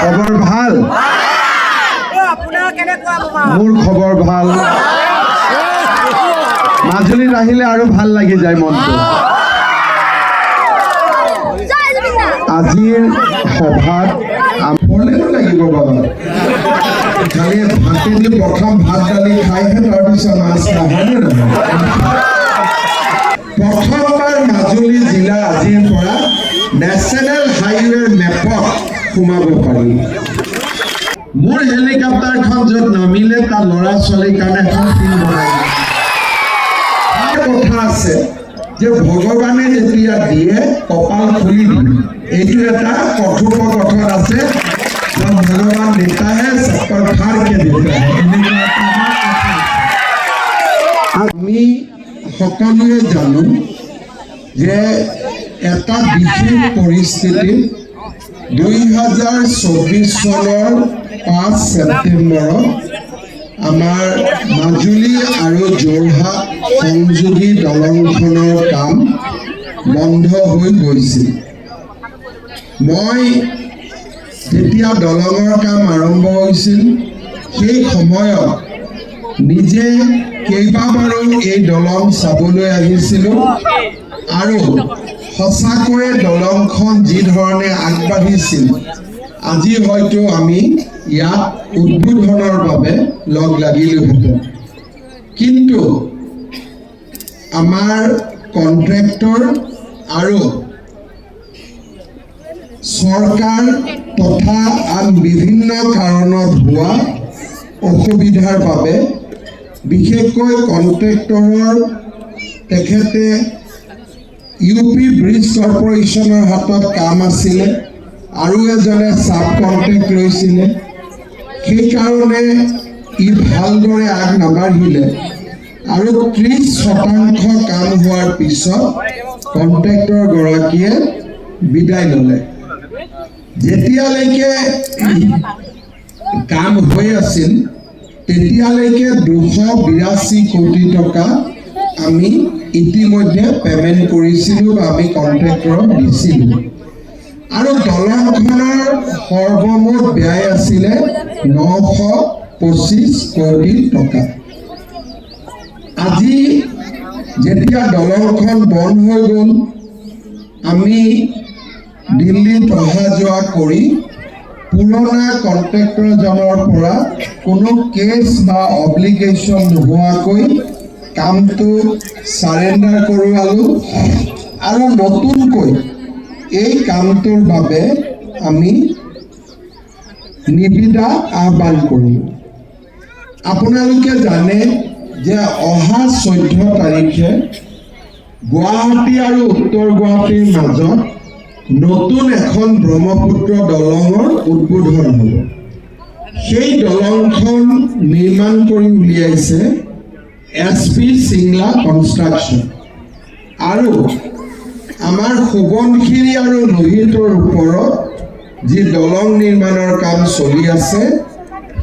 খবৰ ভাল? মোৰ খবৰ ভাল। মাজুলীত আহিলে আৰু ভাল লাগি যায় মনটো। আজিৰ সভাত আমলেও লাগিব বাবা। খালি ভাতেদি প্ৰথম ভাত দালি খাইহে তাৰপিছত মাছ খায়, হয়নে নহয়? প্ৰথমবাৰ মাজুলী জিলা আজিৰ পৰা নেশ্যনেল হাইৱেৰ মেপত সোমাব পাৰি। মোৰ হেলিকপ্টাৰখন য'ত নামিলে তাৰ ল'ৰা ছোৱালীৰ কাৰণে এখন ফিল্ড বনাই তাৰ কথা আছে যে ভগৱানে যেতিয়া দিয়ে কপাল খুলি দিয়ে। এইটো এটা কথোপকথন আছে, ভগৱান দেতা হে চক্কৰ ফাৰকে দেতা হে। আমি সকলোৱে জানো যে এটা বিশেষ পৰিস্থিতিত 2024 চনৰ 5 ছেপ্টেম্বৰত আমাৰ মাজুলী আৰু যোৰহাট সংযোগী দলংখনৰ কাম বন্ধ হৈ গৈছিল। মই যেতিয়া দলঙৰ কাম আৰম্ভ হৈছিল সেই সময়ত নিজে কেইবাবাৰো এই দলং চাবলৈ আহিছিলোঁ আৰু সঁচাকৈয়ে দলংখন যি ধৰণে আগবাঢ়িছিল আজি হয়তো আমি ইয়াত উদ্বোধনৰ বাবে লগ লাগিলোহেঁতেন। কিন্তু আমাৰ কন্ট্ৰেক্টৰ আৰু চৰকাৰ তথা আন বিভিন্ন কাৰণত হোৱা অসুবিধাৰ বাবে বিশেষকৈ কন্ট্ৰেক্টৰৰ তেখেতে UP ব্ৰিজ কৰ্পোৰেশ্যনৰ হাতত কাম আছিলে আৰু এজনে চাব কন্ট্ৰেক্ট লৈছিলে। সেইকাৰণে ই ভালদৰে আগ নাবাঢ়িলে আৰু 30% কাম হোৱাৰ পিছত কন্ট্ৰেক্টৰ গৰাকীয়ে বিদায় ল'লে। যেতিয়ালৈকে কাম হৈ আছিল তেতিয়ালৈকে 282 কোটি টকা আমি ইতিমধ্যে পেমেণ্ট কৰিছিলোঁ বা আমি কন্ট্ৰেক্টৰক দিছিলোঁ আৰু দলংখনৰ সৰ্বমুঠ ব্যয় আছিলে 925 কোটি টকা। আজি যেতিয়া দলংখন বন্ধ হৈ গ'ল আমি দিল্লীত অহা যোৱা কৰি পুৰণা কন্ট্ৰেক্টৰজনৰ পৰা কোনো কেছ বা অব্লিগেশ্যন নোহোৱাকৈ কামটো চাৰেণ্ডাৰ কৰোৱালোঁ আৰু নতুনকৈ এই কামটোৰ বাবে আমি নিবিদা আহ্বান কৰিলোঁ। আপোনালোকে জানে যে অহা 14 তাৰিখে গুৱাহাটী আৰু উত্তৰ গুৱাহাটীৰ মাজত নতুন এখন ব্ৰহ্মপুত্ৰ দলঙৰ উদ্বোধন হ'ব। সেই দলংখন নিৰ্মাণ কৰি উলিয়াইছে SP Singla কনষ্ট্ৰাকশ্যন আৰু আমাৰ সোৱণশিৰি আৰু লোহিতৰ ওপৰত যি দলং নিৰ্মাণৰ কাম চলি আছে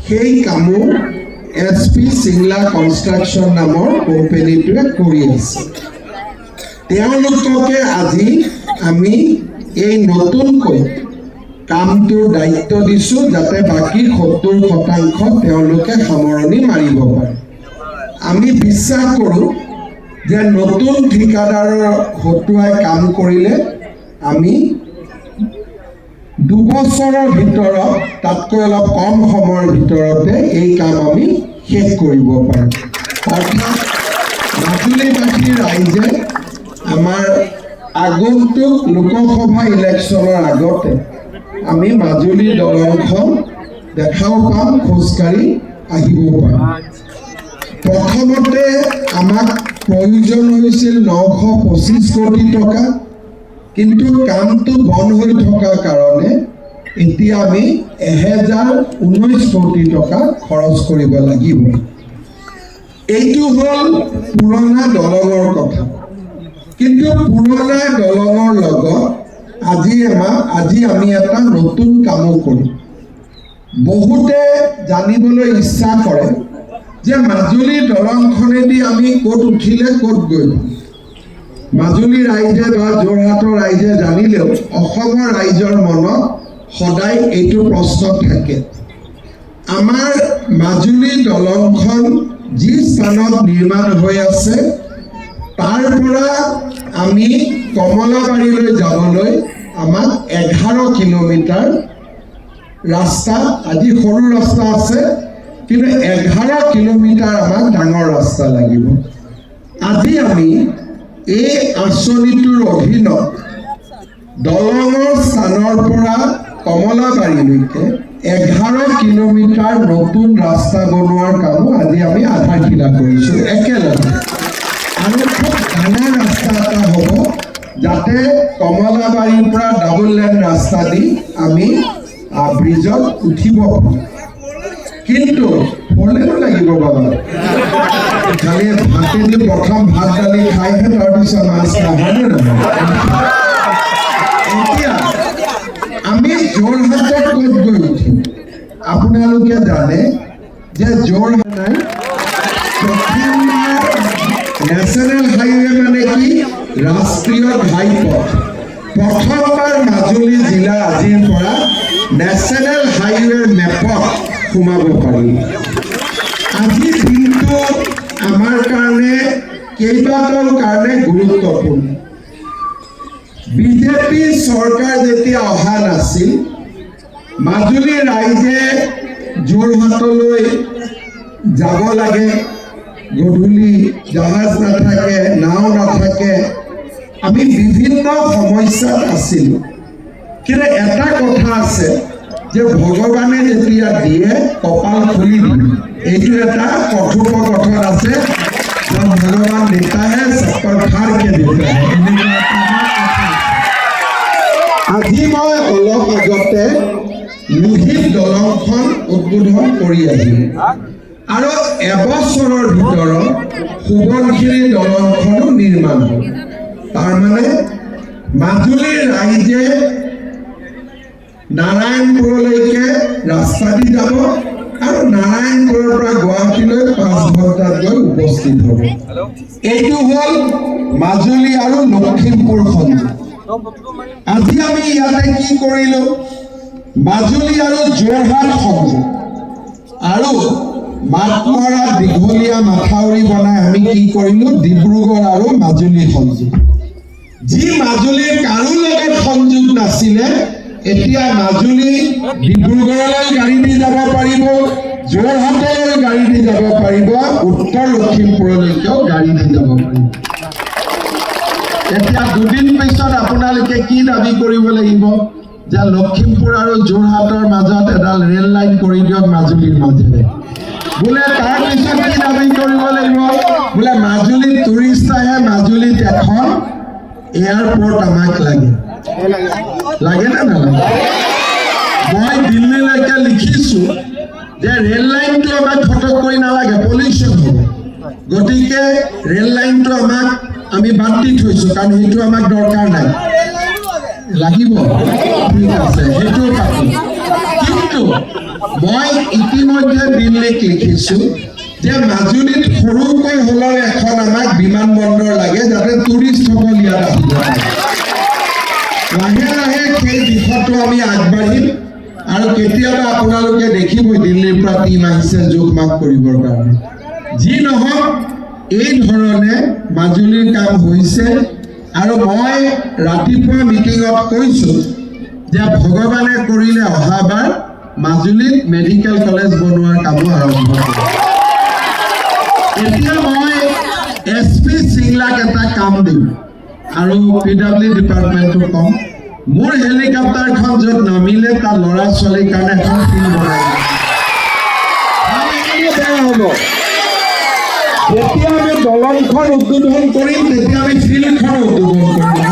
সেই কামো SP Singla কনষ্ট্ৰাকশ্যন নামৰ কোম্পানীটোৱে কৰি আছে। তেওঁলোককে আজি আমি এই নতুনকৈ কামটোৰ দায়িত্ব দিছোঁ যাতে বাকী 70% তেওঁলোকে সামৰণি মাৰিব পাৰে। আমি বিশ্বাস কৰোঁ যে নতুন ঠিকাদাৰৰ হতুৱাই কাম কৰিলে আমি 2 বছৰৰ ভিতৰত তাতকৈ অলপ কম সময়ৰ ভিতৰতে এই কাম আমি শেষ কৰিব পাৰিম। অৰ্থাৎ মাজুলীবাসীৰ ৰাইজে আমাৰ আগন্তুক লোকসভা ইলেকশ্যনৰ আগতে আমি মাজুলী দলংখন দেখাও পাম, খোজকাঢ়ি আহিবও পাম। প্ৰথমতে আমাক প্ৰয়োজন হৈছিল 925 কোটি টকা, কিন্তু কামটো বন্ধ হৈ থকাৰ কাৰণে এতিয়া আমি 1019 কোটি টকা খৰচ কৰিব লাগিব। এইটো হ'ল পুৰণা দলঙৰ কথা। কিন্তু পুৰণা দলঙৰ লগত আজি আমি এটা নতুন কামো কৰিম। বহুতে জানিবলৈ ইচ্ছা কৰে যে মাজুলী দলংখনেদি আমি ক'ত উঠিলে ক'ত গৈ পাম। মাজুলী ৰাইজে বা যোৰহাটৰ ৰাইজে জানিলেও অসমৰ ৰাইজৰ মনত সদায় এইটো প্ৰশ্ন থাকে আমাৰ মাজুলী দলংখন যি স্থানত নিৰ্মাণ হৈ আছে তাৰ পৰা আমি কমলাবাৰীলৈ যাবলৈ আমাক 11 কিলোমিটাৰ ৰাস্তা আজি সৰু ৰাস্তা আছে কিন্তু 11 কিলোমিটাৰ আমাক ডাঙৰ ৰাস্তা লাগিব আজি আমি এই আঁচনিটোৰ অধীনত দলঙৰ স্থানৰ পৰা কমলাবাৰীলৈকে 11 কিলোমিটাৰ নতুন ৰাস্তা বনোৱাৰ কামো আজি আমি আধাৰশিলা কৰিছোঁ একেলগে আৰু খুব ডাঙৰ ৰাস্তা এটা হ'ব যাতে কমলাবাৰীৰ পৰা ডাবল লেন ৰাস্তা দি আমি ব্ৰিজত উঠিব কিন্তু ফলেনো লাগিব বাবা খালি ভাতেদি প্ৰথম ভাত দালি খাইহে তাৰপিছত মাছ নাখায় এতিয়া আমি যোৰহাটত ক'ত গৈ উঠিম আপোনালোকে জানে যে যোৰহাট নেশ্যনেল হাইৱে মানে কি ৰাষ্ট্ৰীয় ঘাইপথ প্ৰথমবাৰ মাজুলী জিলা আজিৰ পৰা নেশ্যনেল হাইৱেৰ মেপত সোমাব পাৰিব আজিৰ দিনটো আমাৰ কাৰণে কেইবাটাও কাৰণে গুৰুত্বপূৰ্ণ বিজেপি চৰকাৰ যেতিয়া অহা নাছিল মাজুলী ৰাইজে যোৰহাটলৈ যাব লাগে গধূলি জাহাজ নাথাকে নাও নাথাকে আমি বিভিন্ন সমস্যাত আছিলোঁ কিন্তু এটা কথা আছে যে ভগৱানে যেতিয়া দিয়ে কপাল খুলি দিয়ে এইটো এটা কথোপকথন আছে ভগৱান দেতাহে চক্কৰ ফাৰকে দেতা আজি মই অলপ আগতে লোহিত দলংখন উদ্বোধন কৰি আহিলোঁ আৰু এবছৰৰ ভিতৰত সোৱণশিৰি দলংখনো নিৰ্মাণ হ'ল তাৰমানে মাজুলীৰ ৰাইজে নাৰায়ণপুৰলৈকে ৰাস্তা দি যাব আৰু নাৰায়ণপুৰৰ পৰা গুৱাহাটীলৈ 5 ঘণ্টাত গৈ উপস্থিত হ'ব এইটো হ'ল মাজুলী আৰু লখিমপুৰ সংযোগ আজি আমি ইয়াতে কি কৰিলোঁ মাজুলী আৰু যোৰহাট সংযোগ আৰু মাতমৰা দীঘলীয়া মাথাউৰি বনাই আমি কি কৰিলোঁ ডিব্ৰুগড় আৰু মাজুলী সংযোগ যি মাজুলীৰ কাৰো লগত সংযোগ নাছিলে এতিয়া মাজুলী ডিব্ৰুগড়লৈ গাড়ী দি যাব পাৰিব যোৰহাটলৈ গাড়ী দি যাব পাৰিব উত্তৰ লখিমপুৰলৈকেও গাড়ী দি যাব পাৰিব এতিয়া দুদিন পিছত আপোনালোকে কি দাবী কৰিব লাগিব যে লখিমপুৰ আৰু যোৰহাটৰ মাজত এডাল ৰেল লাইন কৰি দিয়ক মাজুলীৰ মাজেৰে বোলে তাৰ পিছত কি দাবী কৰিব লাগিব বোলে মাজুলীত টুৰিষ্ট আহে মাজুলীত এখন এয়াৰপোৰ্ট আমাক লাগে লাগে না নালাগে মই দিল্লীলৈকে লিখিছোঁ যে ৰেল লাইনটো আমাক ফটককৈ নালাগে পলিউশ্যন হ'ব গতিকে ৰেল লাইনটো আমাক আমি বাদ দি থৈছোঁ কাৰণ সেইটো আমাক দৰকাৰ নাই লাগিব ঠিক আছে সেইটোও পাতিম কিন্তু মই ইতিমধ্যে দিল্লীক লিখিছোঁ যে মাজুলীত সৰুকৈ হ'লেও এখন আমাক বিমানবন্দৰ লাগে যাতে টুৰিষ্টসকল ইয়াত আহিব লাহে লাহে সেই দিশতো আমি আগবাঢ়িম আৰু কেতিয়াবা আপোনালোকে দেখিব দিল্লীৰ পৰা টিম আহিছে যোগ মাগ কৰিবৰ কাৰণে যি নহওক এই ধৰণে মাজুলীৰ কাম হৈছে আৰু মই ৰাতিপুৱা মিটিঙত কৈছোঁ যে ভগৱানে কৰিলে অহাবাৰ মাজুলীত মেডিকেল কলেজ বনোৱাৰ কামো আৰম্ভ কৰিব এতিয়া মই SP সিংলাক এটা কাম দিম আৰু PW ডিপাৰ্টমেণ্টটো কম মোৰ হেলিকপ্টাৰখন য'ত নামিলে তাৰ ল'ৰা ছোৱালীৰ কাৰণে এখন ফিল্ড বনাই হ'ব যেতিয়া আমি দলংখন উদ্বোধন কৰিম তেতিয়া আমি ফিল্ডখন উদ্বোধন কৰিম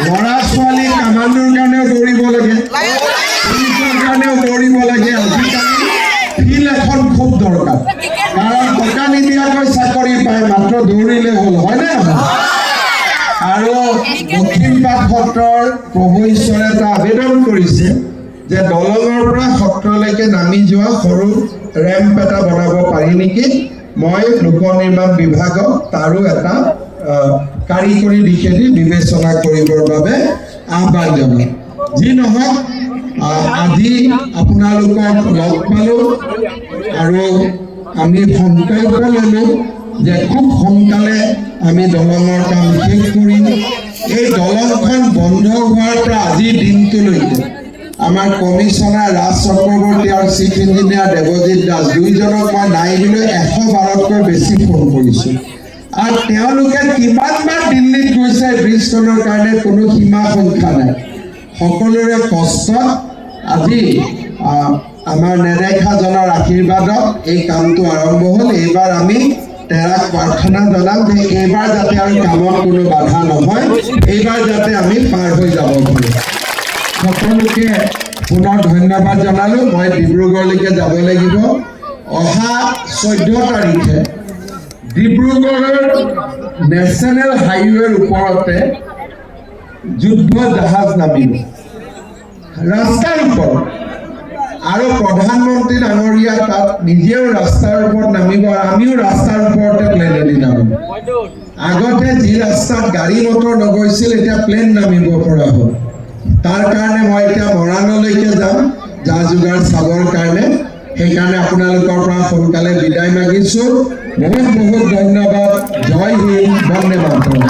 ল'ৰা ছোৱালী কামাণ্ডোৰ কাৰণেও দৌৰিব লাগে পুলিচৰ কাৰণেও দৌৰিব লাগে আজিকালি ফিল্ড এখন খুব দৰকাৰ কাৰণ টকা নিদিয়াকৈ চাকৰি পায় মাত্ৰ দৌৰিলে হ'ল হয়নে আৰু দক্ষিণপাট সত্ৰৰ প্ৰভু ঈশ্বৰে এটা আবেদন কৰিছে যে দলঙৰ পৰা সত্ৰলৈকে নামি যোৱা সৰু ৰেম্প এটা বনাব পাৰি নেকি মই লোক নিৰ্মাণ বিভাগক তাৰো এটা কাৰিকৰী দিশেদি বিবেচনা কৰিবৰ বাবে আহ্বান জনাম যি নহওক আজি আপোনালোকক লগ পালোঁ আৰু আমি সংকল্প ল'লোঁ যে খুব সোনকালে আমি দলঙৰ কাম শেষ কৰিম। এই দলংখন বন্ধ হোৱাৰ পৰা আজিৰ দিনটোলৈকে আমাৰ কমিশনাৰ ৰাজ চক্ৰৱৰ্তী আৰু চিফ ইঞ্জিনিয়াৰ দেৱজিৎ দাস দুইজনক মই নাই দিলৈ 112তকৈ বেছি ফোন কৰিছোঁ আৰু তেওঁলোকে কিমানবাৰ দিল্লীত গৈছে ব্ৰিজখনৰ কাৰণে কোনো সীমা সংখ্যা নাই। সকলোৰে কষ্টত আজি আমাৰ নেদেখাজনৰ আশীৰ্বাদত এই কামটো আৰম্ভ হ'ল। এইবাৰ আমি তেৰাক প্ৰাৰ্থনা জনাম যে এইবাৰ যাতে আৰু কামত কোনো বাধা নহয়, এইবাৰ যাতে আমি পাৰ হৈ যাব পাৰোঁ। সকলোকে পুনৰ ধন্যবাদ জনালোঁ। মই ডিব্ৰুগড়লৈকে যাব লাগিব। অহা 14 তাৰিখে ডিব্ৰুগড়ৰ নেশ্যনেল হাইৱেৰ ওপৰতে যুদ্ধ জাহাজ নামিব ৰাস্তাৰ ওপৰত, আৰু প্ৰধানমন্ত্ৰী ডাঙৰীয়া তাত নিজেও ৰাস্তাৰ ওপৰত নামিব আৰু আমিও ৰাস্তাৰ ওপৰতে প্লেনেদি নামিম। আগতে যি ৰাস্তাত গাড়ী মটৰ নগৈছিল এতিয়া প্লেন নামিব পৰা হ'ল। তাৰ কাৰণে মই এতিয়া মৰাণলৈকে যাম যা যোগাৰ চাবৰ কাৰণে। সেইকাৰণে আপোনালোকৰ পৰা সোনকালে বিদায় মাগিছোঁ। বহুত বহুত ধন্যবাদ। জয় হিন্দ, বন্দে মাতৰম।